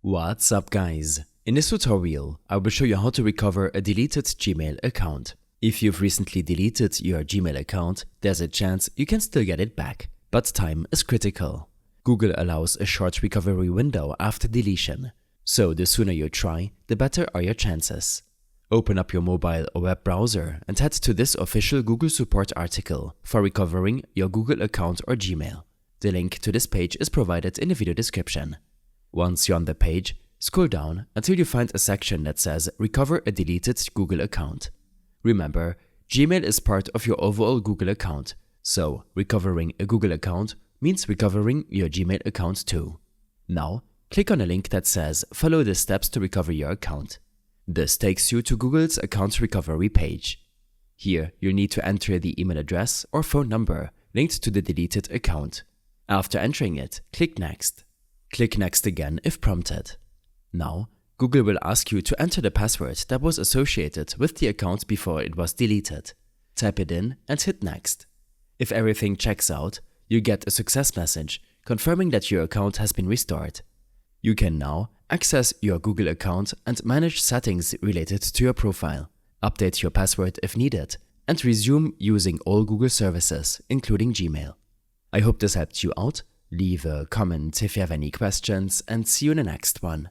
What's up guys? In this tutorial, I will show you how to recover a deleted Gmail account. If you've recently deleted your Gmail account, there's a chance you can still get it back, but time is critical. Google allows a short recovery window after deletion, so the sooner you try, the better are your chances. Open up your mobile or web browser and head to this official Google support article for recovering your Google account or Gmail. The link to this page is provided in the video description. Once you're on the page, scroll down until you find a section that says Recover a deleted Google account. Remember, Gmail is part of your overall Google account, so recovering a Google account means recovering your Gmail account too. Now, click on a link that says Follow the steps to recover your account. This takes you to Google's account recovery page. Here, you'll need to enter the email address or phone number linked to the deleted account. After entering it, click Next. Click Next again if prompted. Now, Google will ask you to enter the password that was associated with the account before it was deleted. Type it in and hit Next. If everything checks out, you get a success message confirming that your account has been restored. You can now access your Google account and manage settings related to your profile, update your password if needed, and resume using all Google services, including Gmail. I hope this helped you out. Leave a comment if you have any questions and see you in the next one.